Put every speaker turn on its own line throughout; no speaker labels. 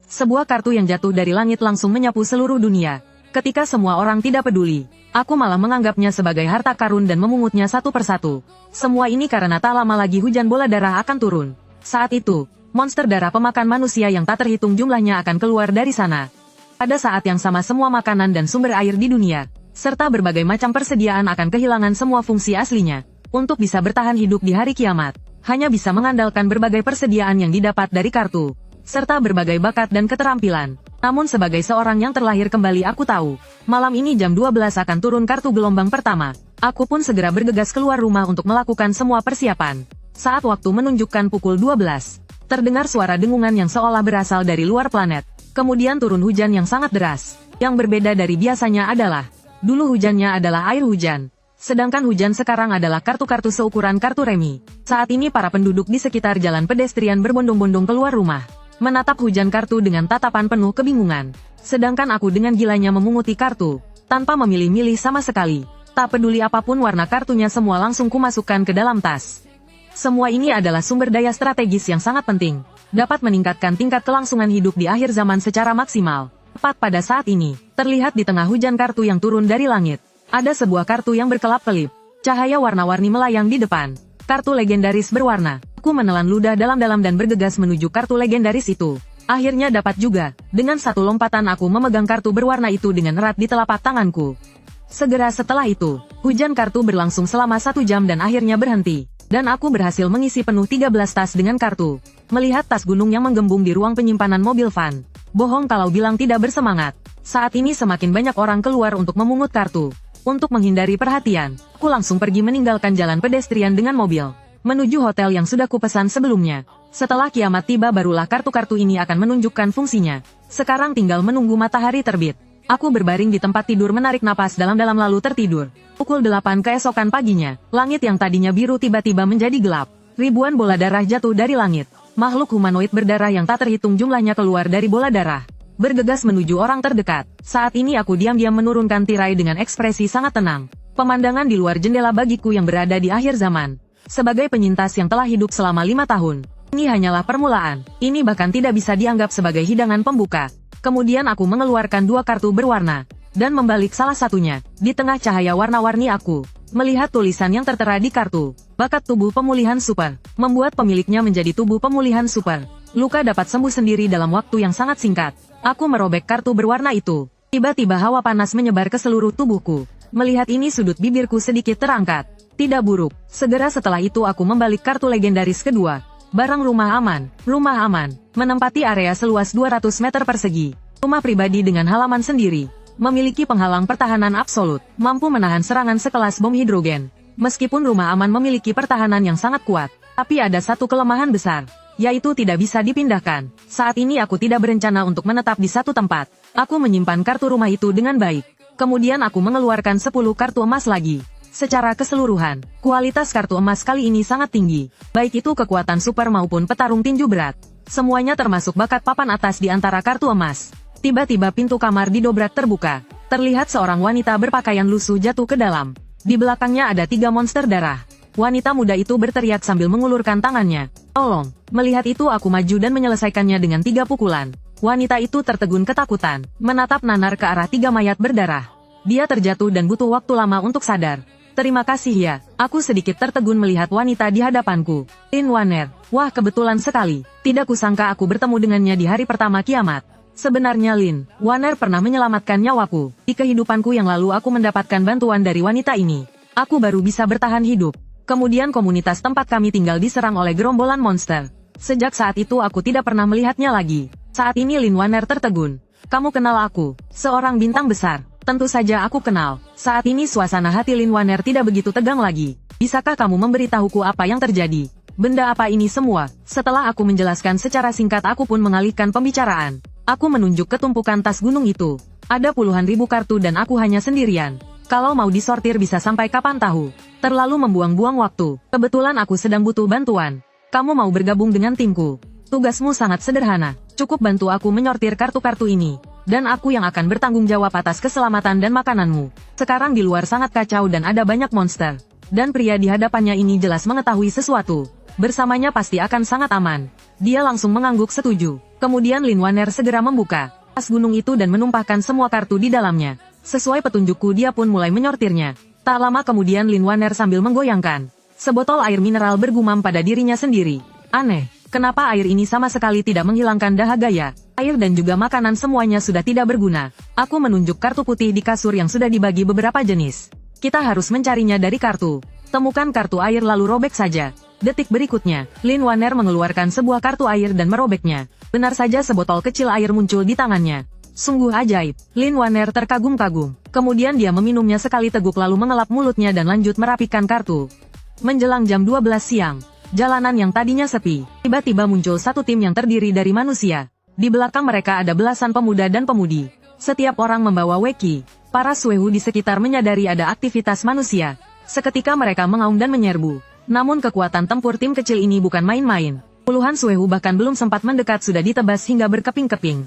Sebuah kartu yang jatuh dari langit langsung menyapu seluruh dunia. Ketika semua orang tidak peduli, aku malah menganggapnya sebagai harta karun dan memungutnya satu persatu. Semua ini karena tak lama lagi hujan bola darah akan turun. Saat itu, monster darah pemakan manusia yang tak terhitung jumlahnya akan keluar dari sana. Pada saat yang sama semua makanan dan sumber air di dunia, serta berbagai macam persediaan akan kehilangan semua fungsi aslinya. Untuk bisa bertahan hidup di hari kiamat, hanya bisa mengandalkan berbagai persediaan yang didapat dari kartu, serta berbagai bakat dan keterampilan. Namun sebagai seorang yang terlahir kembali aku tahu, malam ini jam 12 akan turun kartu gelombang pertama. Aku pun segera bergegas keluar rumah untuk melakukan semua persiapan. Saat waktu menunjukkan pukul 12, terdengar suara dengungan yang seolah berasal dari luar planet. Kemudian turun hujan yang sangat deras. Yang berbeda dari biasanya adalah, dulu hujannya adalah air hujan. Sedangkan hujan sekarang adalah kartu-kartu seukuran kartu remi. Saat ini para penduduk di sekitar jalan pedestrian berbondong-bondong keluar rumah, menatap hujan kartu dengan tatapan penuh kebingungan. Sedangkan aku dengan gilanya memunguti kartu, tanpa memilih-milih sama sekali. Tak peduli apapun warna kartunya semua langsung kumasukkan ke dalam tas. Semua ini adalah sumber daya strategis yang sangat penting, dapat meningkatkan tingkat kelangsungan hidup di akhir zaman secara maksimal. Tepat pada saat ini, terlihat di tengah hujan kartu yang turun dari langit, ada sebuah kartu yang berkelap-kelip. Cahaya warna-warni melayang di depan. Kartu legendaris berwarna. Aku menelan ludah dalam-dalam dan bergegas menuju kartu legendaris itu. Akhirnya dapat juga. Dengan satu lompatan aku memegang kartu berwarna itu dengan erat di telapak tanganku. Segera setelah itu, hujan kartu berlangsung selama 1 jam dan akhirnya berhenti. Dan aku berhasil mengisi penuh 13 tas dengan kartu. Melihat tas gunung yang menggembung di ruang penyimpanan mobil van. Bohong kalau bilang tidak bersemangat. Saat ini semakin banyak orang keluar untuk memungut kartu. Untuk menghindari perhatian, aku langsung pergi meninggalkan jalan pedestrian dengan mobil, menuju hotel yang sudah kupesan sebelumnya. Setelah kiamat tiba barulah kartu-kartu ini akan menunjukkan fungsinya. Sekarang tinggal menunggu matahari terbit. Aku berbaring di tempat tidur menarik napas dalam-dalam lalu tertidur. Pukul 8 keesokan paginya, langit yang tadinya biru tiba-tiba menjadi gelap. Ribuan bola darah jatuh dari langit. Makhluk humanoid berdarah yang tak terhitung jumlahnya keluar dari bola darah, bergegas menuju orang terdekat. Saat ini aku diam-diam menurunkan tirai dengan ekspresi sangat tenang. Pemandangan di luar jendela bagiku yang berada di akhir zaman. Sebagai penyintas yang telah hidup selama 5 tahun, ini hanyalah permulaan. Ini bahkan tidak bisa dianggap sebagai hidangan pembuka. Kemudian aku mengeluarkan 2 kartu berwarna, dan membalik salah satunya. Di tengah cahaya warna-warni aku melihat tulisan yang tertera di kartu. Bakat tubuh pemulihan super, membuat pemiliknya menjadi tubuh pemulihan super. Luka dapat sembuh sendiri dalam waktu yang sangat singkat. Aku merobek kartu berwarna itu. Tiba-tiba hawa panas menyebar ke seluruh tubuhku. Melihat ini sudut bibirku sedikit terangkat. Tidak buruk. Segera setelah itu aku membalik kartu legendaris kedua. Barang rumah aman. Rumah aman. Menempati area seluas 200 meter persegi. Rumah pribadi dengan halaman sendiri. Memiliki penghalang pertahanan absolut. Mampu menahan serangan sekelas bom hidrogen. Meskipun rumah aman memiliki pertahanan yang sangat kuat, tapi ada satu kelemahan besar, yaitu tidak bisa dipindahkan. Saat ini aku tidak berencana untuk menetap di satu tempat. Aku menyimpan kartu rumah itu dengan baik. Kemudian aku mengeluarkan 10 kartu emas lagi. Secara keseluruhan, kualitas kartu emas kali ini sangat tinggi. Baik itu kekuatan super maupun petarung tinju berat. Semuanya termasuk bakat papan atas di antara kartu emas. Tiba-tiba pintu kamar didobrak terbuka. Terlihat seorang wanita berpakaian lusuh jatuh ke dalam. Di belakangnya ada 3 monster darah. Wanita muda itu berteriak sambil mengulurkan tangannya. Tolong. Melihat itu aku maju dan menyelesaikannya dengan 3 pukulan. Wanita itu tertegun ketakutan, menatap nanar ke arah 3 mayat berdarah. Dia terjatuh dan butuh waktu lama untuk sadar. Terima kasih ya. Aku sedikit tertegun melihat wanita di hadapanku. Lin Wanner. Wah, kebetulan sekali. Tidak kusangka aku bertemu dengannya di hari pertama kiamat. Sebenarnya Lin Wanner pernah menyelamatkan nyawaku. Di kehidupanku yang lalu aku mendapatkan bantuan dari wanita ini. Aku baru bisa bertahan hidup. Kemudian komunitas tempat kami tinggal diserang oleh gerombolan monster. Sejak saat itu aku tidak pernah melihatnya lagi. Saat ini Lin Wanner tertegun. Kamu kenal aku? Seorang bintang besar. Tentu saja aku kenal. Saat ini suasana hati Lin Wanner tidak begitu tegang lagi. Bisakah kamu memberitahuku apa yang terjadi? Benda apa ini semua? Setelah aku menjelaskan secara singkat aku pun mengalihkan pembicaraan. Aku menunjuk ke tumpukan tas gunung itu. Ada puluhan ribu kartu dan aku hanya sendirian. Kalau mau disortir bisa sampai kapan tahu. Terlalu membuang-buang waktu. Kebetulan aku sedang butuh bantuan. Kamu mau bergabung dengan timku? Tugasmu sangat sederhana. Cukup bantu aku menyortir kartu-kartu ini. Dan aku yang akan bertanggung jawab atas keselamatan dan makananmu. Sekarang di luar sangat kacau dan ada banyak monster. Dan pria di hadapannya ini jelas mengetahui sesuatu. Bersamanya pasti akan sangat aman. Dia langsung mengangguk setuju. Kemudian Lin Waner segera membuka tas gunung itu dan menumpahkan semua kartu di dalamnya. Sesuai petunjukku dia pun mulai menyortirnya. Tak lama kemudian Lin Waner sambil menggoyangkan sebotol air mineral bergumam pada dirinya sendiri. Aneh, kenapa air ini sama sekali tidak menghilangkan dahaga ya? Air dan juga makanan semuanya sudah tidak berguna. Aku menunjuk kartu putih di kasur yang sudah dibagi beberapa jenis. Kita harus mencarinya dari kartu. Temukan kartu air lalu robek saja. Detik berikutnya, Lin Waner mengeluarkan sebuah kartu air dan merobeknya. Benar saja sebotol kecil air muncul di tangannya. Sungguh ajaib. Lin Waner terkagum-kagum. Kemudian dia meminumnya sekali teguk lalu mengelap mulutnya dan lanjut merapikan kartu. Menjelang jam 12 siang, jalanan yang tadinya sepi, tiba-tiba muncul satu tim yang terdiri dari manusia. Di belakang mereka ada belasan pemuda dan pemudi. Setiap orang membawa weki. Para suehu di sekitar menyadari ada aktivitas manusia. Seketika mereka mengaum dan menyerbu. Namun kekuatan tempur tim kecil ini bukan main-main. Puluhan suehu bahkan belum sempat mendekat sudah ditebas hingga berkeping-keping.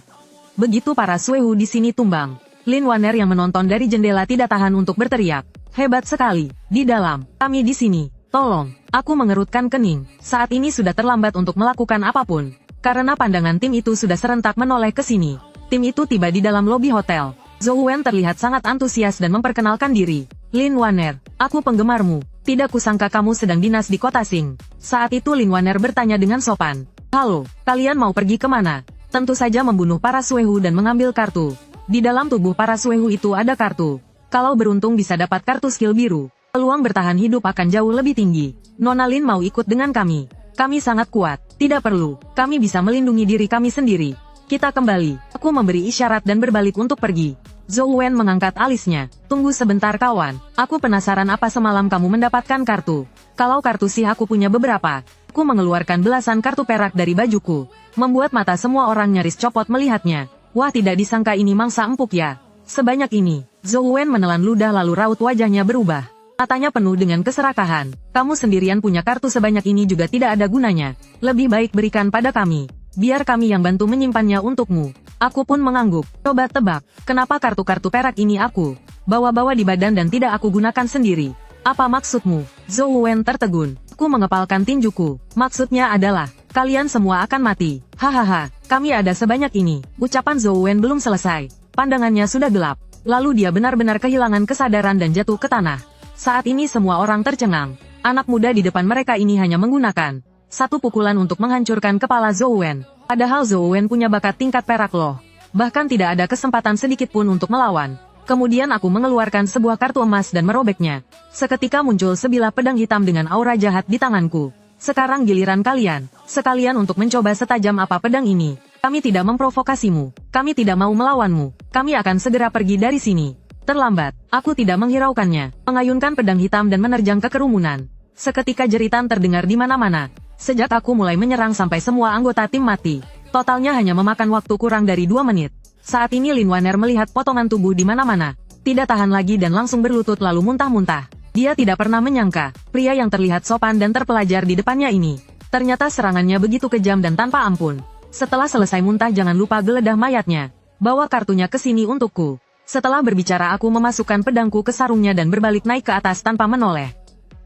Begitu para suehu di sini tumbang, Lin Waner yang menonton dari jendela tidak tahan untuk berteriak. Hebat sekali. Di dalam, kami di sini. Tolong, aku mengerutkan kening. Saat ini sudah terlambat untuk melakukan apapun. Karena pandangan tim itu sudah serentak menoleh ke sini. Tim itu tiba di dalam lobi hotel. Zhou Wen terlihat sangat antusias dan memperkenalkan diri. Lin Waner, aku penggemarmu. Tidak kusangka kamu sedang dinas di kota Sing. Saat itu Lin Waner bertanya dengan sopan. Halo, kalian mau pergi kemana? Tentu saja membunuh para suehu dan mengambil kartu. Di dalam tubuh para suehu itu ada kartu. Kalau beruntung bisa dapat kartu skill biru. Peluang bertahan hidup akan jauh lebih tinggi. Nona Lin mau ikut dengan kami. Kami sangat kuat. Tidak perlu. Kami bisa melindungi diri kami sendiri. Kita kembali. Aku memberi isyarat dan berbalik untuk pergi. Zhou Wen mengangkat alisnya. Tunggu sebentar kawan. Aku penasaran apa semalam kamu mendapatkan kartu. Kalau kartu sih aku punya beberapa. Aku mengeluarkan belasan kartu perak dari bajuku. Membuat mata semua orang nyaris copot melihatnya. Wah, tidak disangka ini mangsa empuk ya. Sebanyak ini. Zhou Wen menelan ludah lalu raut wajahnya berubah. Matanya penuh dengan keserakahan. Kamu sendirian punya kartu sebanyak ini juga tidak ada gunanya. Lebih baik berikan pada kami. Biar kami yang bantu menyimpannya untukmu. Aku pun mengangguk. Coba tebak, kenapa kartu-kartu perak ini aku bawa-bawa di badan dan tidak aku gunakan sendiri? Apa maksudmu? Zhou Wen tertegun. Aku mengepalkan tinjuku. Maksudnya adalah, kalian semua akan mati. Hahaha, kami ada sebanyak ini. Ucapan Zhou Wen belum selesai. Pandangannya sudah gelap. Lalu dia benar-benar kehilangan kesadaran dan jatuh ke tanah. Saat ini semua orang tercengang. Anak muda di depan mereka ini hanya menggunakan satu pukulan untuk menghancurkan kepala Zhou Wen. Padahal Zhou Wen punya bakat tingkat perak loh. Bahkan tidak ada kesempatan sedikit pun untuk melawan. Kemudian aku mengeluarkan sebuah kartu emas dan merobeknya. Seketika muncul sebilah pedang hitam dengan aura jahat di tanganku. Sekarang giliran kalian. Sekalian untuk mencoba setajam apa pedang ini. Kami tidak memprovokasimu. Kami tidak mau melawanmu. Kami akan segera pergi dari sini. Terlambat, aku tidak menghiraukannya, mengayunkan pedang hitam dan menerjang ke kerumunan. Seketika jeritan terdengar di mana-mana. Sejak aku mulai menyerang sampai semua anggota tim mati. Totalnya hanya memakan waktu kurang dari 2 menit. Saat ini Lin Waner melihat potongan tubuh di mana-mana. Tidak tahan lagi dan langsung berlutut lalu muntah-muntah. Dia tidak pernah menyangka, pria yang terlihat sopan dan terpelajar di depannya ini. Ternyata serangannya begitu kejam dan tanpa ampun. Setelah selesai muntah jangan lupa geledah mayatnya. Bawa kartunya ke sini untukku. Setelah berbicara aku memasukkan pedangku ke sarungnya dan berbalik naik ke atas tanpa menoleh.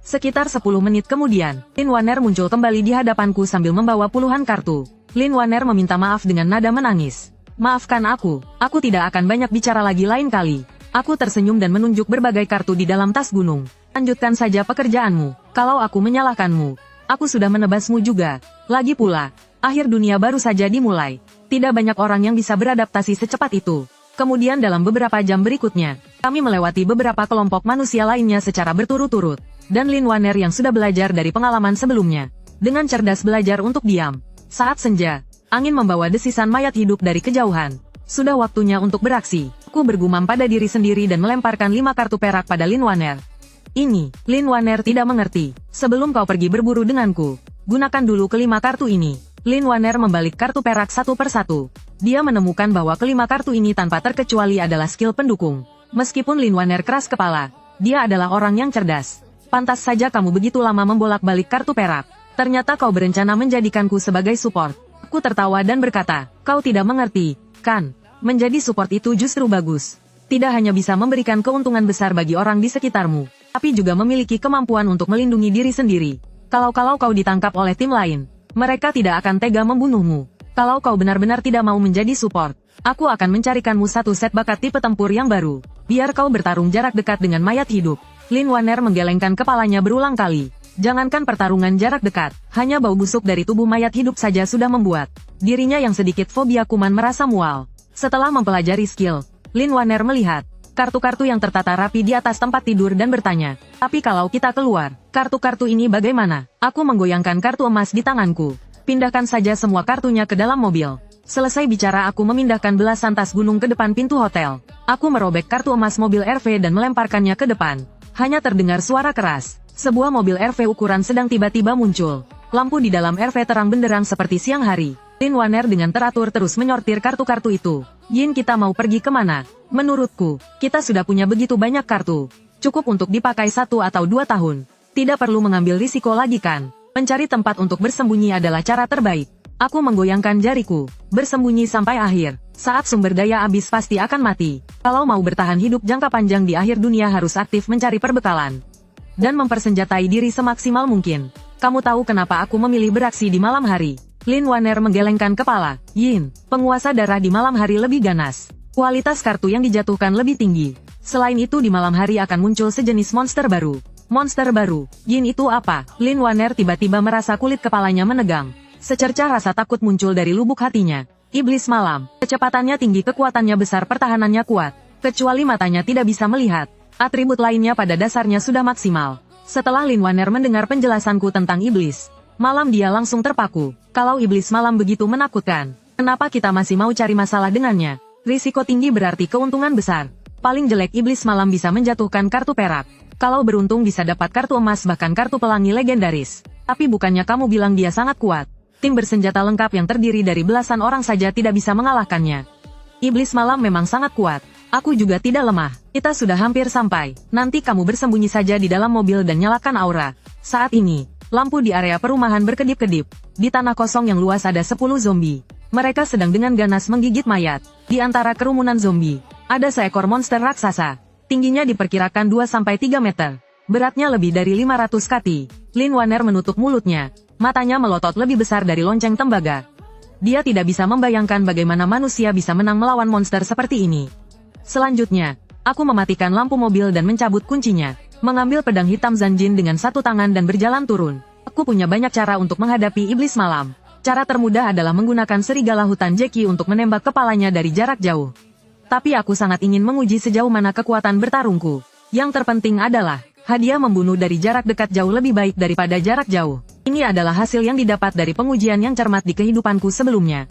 Sekitar 10 menit kemudian, Lin Waner muncul kembali di hadapanku sambil membawa puluhan kartu. Lin Waner meminta maaf dengan nada menangis. Maafkan aku tidak akan banyak bicara lagi lain kali. Aku tersenyum dan menunjuk berbagai kartu di dalam tas gunung. Lanjutkan saja pekerjaanmu. Kalau aku menyalahkanmu, aku sudah menebasmu juga. Lagi pula, akhir dunia baru saja dimulai. Tidak banyak orang yang bisa beradaptasi secepat itu. Kemudian dalam beberapa jam berikutnya, kami melewati beberapa kelompok manusia lainnya secara berturut-turut. Dan Lin Waner yang sudah belajar dari pengalaman sebelumnya, dengan cerdas belajar untuk diam. Saat senja, angin membawa desisan mayat hidup dari kejauhan. Sudah waktunya untuk beraksi. Aku bergumam pada diri sendiri dan melemparkan 5 kartu perak pada Lin Waner. Ini, Lin Waner tidak mengerti. Sebelum kau pergi berburu denganku, gunakan dulu kelima kartu ini. Lin Waner membalik kartu perak satu persatu. Dia menemukan bahwa kelima kartu ini tanpa terkecuali adalah skill pendukung. Meskipun Lin Waner keras kepala, dia adalah orang yang cerdas. Pantas saja kamu begitu lama membolak-balik kartu perak. Ternyata kau berencana menjadikanku sebagai support. Aku tertawa dan berkata, kau tidak mengerti, kan? Menjadi support itu justru bagus. Tidak hanya bisa memberikan keuntungan besar bagi orang di sekitarmu, tapi juga memiliki kemampuan untuk melindungi diri sendiri. Kalau kau ditangkap oleh tim lain, mereka tidak akan tega membunuhmu. Kalau kau benar-benar tidak mau menjadi support, aku akan mencarikanmu satu set bakat tipe tempur yang baru. Biar kau bertarung jarak dekat dengan mayat hidup. Lin Wanner menggelengkan kepalanya berulang kali. Jangankan pertarungan jarak dekat, hanya bau busuk dari tubuh mayat hidup saja sudah membuat dirinya yang sedikit fobia kuman merasa mual. Setelah mempelajari skill, Lin Wanner melihat kartu-kartu yang tertata rapi di atas tempat tidur dan bertanya, tapi kalau kita keluar, kartu-kartu ini bagaimana? Aku menggoyangkan kartu emas di tanganku. Pindahkan saja semua kartunya ke dalam mobil. Selesai bicara aku memindahkan belasan tas gunung ke depan pintu hotel. Aku merobek kartu emas mobil RV dan melemparkannya ke depan. Hanya terdengar suara keras. Sebuah mobil RV ukuran sedang tiba-tiba muncul. Lampu di dalam RV terang benderang seperti siang hari. Lin Wanner dengan teratur terus menyortir kartu-kartu itu. Yin, kita mau pergi kemana? Menurutku, kita sudah punya begitu banyak kartu. Cukup untuk dipakai 1 atau 2 tahun. Tidak perlu mengambil risiko lagi kan? Mencari tempat untuk bersembunyi adalah cara terbaik. Aku menggoyangkan jariku. Bersembunyi sampai akhir. Saat sumber daya habis pasti akan mati. Kalau mau bertahan hidup jangka panjang di akhir dunia harus aktif mencari perbekalan. Dan mempersenjatai diri semaksimal mungkin. Kamu tahu kenapa aku memilih beraksi di malam hari? Lin Wanner menggelengkan kepala. Yin, penguasa darah di malam hari lebih ganas. Kualitas kartu yang dijatuhkan lebih tinggi. Selain itu di malam hari akan muncul sejenis monster baru. Monster baru, Yin itu apa? Lin Wanner tiba-tiba merasa kulit kepalanya menegang. Secercah rasa takut muncul dari lubuk hatinya. Iblis malam, kecepatannya tinggi, kekuatannya besar, pertahanannya kuat. Kecuali matanya tidak bisa melihat. Atribut lainnya pada dasarnya sudah maksimal. Setelah Lin Wanner mendengar penjelasanku tentang iblis malam, dia langsung terpaku. Kalau iblis malam begitu menakutkan, kenapa kita masih mau cari masalah dengannya? Risiko tinggi berarti keuntungan besar. Paling jelek iblis malam bisa menjatuhkan kartu perak. Kalau beruntung bisa dapat kartu emas bahkan kartu pelangi legendaris. Tapi bukannya kamu bilang dia sangat kuat? Tim bersenjata lengkap yang terdiri dari belasan orang saja tidak bisa mengalahkannya. Iblis malam memang sangat kuat. Aku juga tidak lemah. Kita sudah hampir sampai. Nanti kamu bersembunyi saja di dalam mobil dan nyalakan aura. Saat ini, lampu di area perumahan berkedip-kedip. Di tanah kosong yang luas ada 10 zombie. Mereka sedang dengan ganas menggigit mayat. Di antara kerumunan zombie, ada seekor monster raksasa. Tingginya diperkirakan 2-3 meter. Beratnya lebih dari 500 kati. Lin Wanner menutup mulutnya. Matanya melotot lebih besar dari lonceng tembaga. Dia tidak bisa membayangkan bagaimana manusia bisa menang melawan monster seperti ini. Selanjutnya, aku mematikan lampu mobil dan mencabut kuncinya. Mengambil pedang hitam Zanjin dengan satu tangan dan berjalan turun. Aku punya banyak cara untuk menghadapi iblis malam. Cara termudah adalah menggunakan serigala hutan Jackie untuk menembak kepalanya dari jarak jauh. Tapi aku sangat ingin menguji sejauh mana kekuatan bertarungku. Yang terpenting adalah, hadiah membunuh dari jarak dekat jauh lebih baik daripada jarak jauh. Ini adalah hasil yang didapat dari pengujian yang cermat di kehidupanku sebelumnya.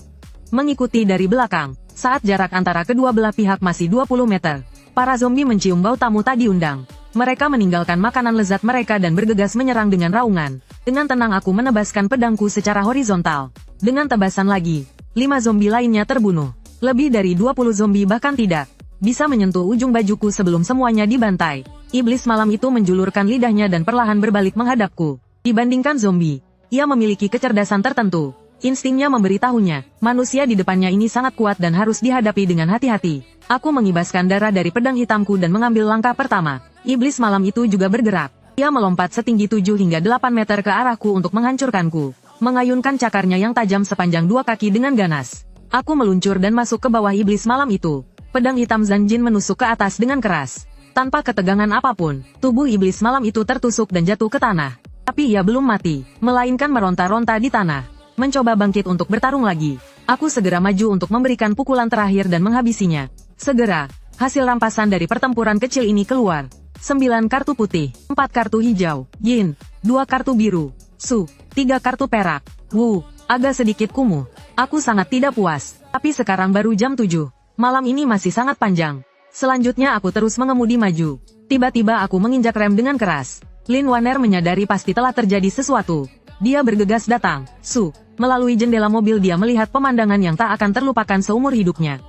Mengikuti dari belakang, saat jarak antara kedua belah pihak masih 20 meter, para zombie mencium bau tamu tak diundang. Mereka meninggalkan makanan lezat mereka dan bergegas menyerang dengan raungan. Dengan tenang aku menebaskan pedangku secara horizontal. Dengan tebasan lagi, 5 zombie lainnya terbunuh. Lebih dari 20 zombie bahkan tidak bisa menyentuh ujung bajuku sebelum semuanya dibantai. Iblis malam itu menjulurkan lidahnya dan perlahan berbalik menghadapku. Dibandingkan zombie, ia memiliki kecerdasan tertentu. Instingnya memberitahunya, manusia di depannya ini sangat kuat dan harus dihadapi dengan hati-hati. Aku mengibaskan darah dari pedang hitamku dan mengambil langkah pertama. Iblis malam itu juga bergerak. Ia melompat setinggi 7 hingga 8 meter ke arahku untuk menghancurkanku. Mengayunkan cakarnya yang tajam sepanjang 2 kaki dengan ganas. Aku meluncur dan masuk ke bawah iblis malam itu. Pedang hitam Zanjin menusuk ke atas dengan keras. Tanpa ketegangan apapun, tubuh iblis malam itu tertusuk dan jatuh ke tanah. Tapi ia belum mati, melainkan meronta-ronta di tanah. Mencoba bangkit untuk bertarung lagi. Aku segera maju untuk memberikan pukulan terakhir dan menghabisinya. Segera, hasil rampasan dari pertempuran kecil ini keluar. 9 kartu putih, 4 kartu hijau, Yin, 2 kartu biru, Su, 3 kartu perak, Wu, agak sedikit kumuh. Aku sangat tidak puas, tapi sekarang baru jam 7. Malam ini masih sangat panjang. Selanjutnya aku terus mengemudi maju. Tiba-tiba aku menginjak rem dengan keras. Lin Wanner menyadari pasti telah terjadi sesuatu. Dia bergegas datang. Su, melalui jendela mobil dia melihat pemandangan yang tak akan terlupakan seumur hidupnya.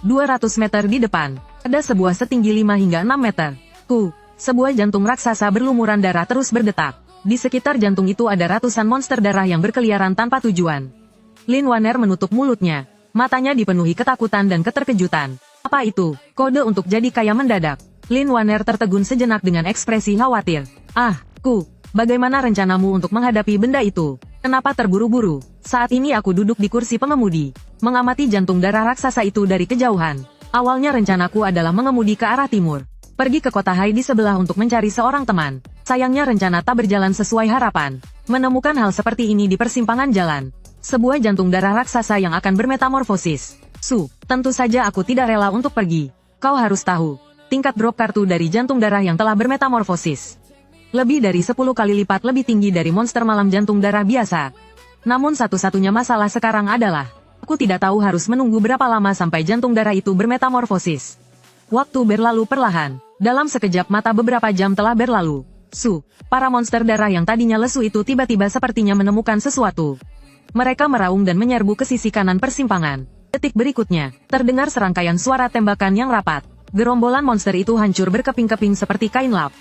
200 meter di depan, ada sebuah setinggi 5 hingga 6 meter. Sebuah jantung raksasa berlumuran darah terus berdetak. Di sekitar jantung itu ada ratusan monster darah yang berkeliaran tanpa tujuan. Lin Wanner menutup mulutnya. Matanya dipenuhi ketakutan dan keterkejutan. Apa itu? Kode untuk jadi kaya mendadak. Lin Wanner tertegun sejenak dengan ekspresi khawatir. Bagaimana rencanamu untuk menghadapi benda itu? Kenapa terburu-buru? Saat ini aku duduk di kursi pengemudi, mengamati jantung darah raksasa itu dari kejauhan. Awalnya rencanaku adalah mengemudi ke arah timur, pergi ke kota Hai di sebelah untuk mencari seorang teman. Sayangnya rencana tak berjalan sesuai harapan. Menemukan hal seperti ini di persimpangan jalan. Sebuah jantung darah raksasa yang akan bermetamorfosis. Tentu saja aku tidak rela untuk pergi. Kau harus tahu, tingkat drop kartu dari jantung darah yang telah bermetamorfosis lebih dari 10 kali lipat lebih tinggi dari monster malam jantung darah biasa. Namun satu-satunya masalah sekarang adalah, aku tidak tahu harus menunggu berapa lama sampai jantung darah itu bermetamorfosis. Waktu berlalu perlahan. Dalam sekejap mata beberapa jam telah berlalu. Para monster darah yang tadinya lesu itu tiba-tiba sepertinya menemukan sesuatu. Mereka meraung dan menyerbu ke sisi kanan persimpangan. Detik berikutnya, terdengar serangkaian suara tembakan yang rapat. Gerombolan monster itu hancur berkeping-keping seperti kain lap.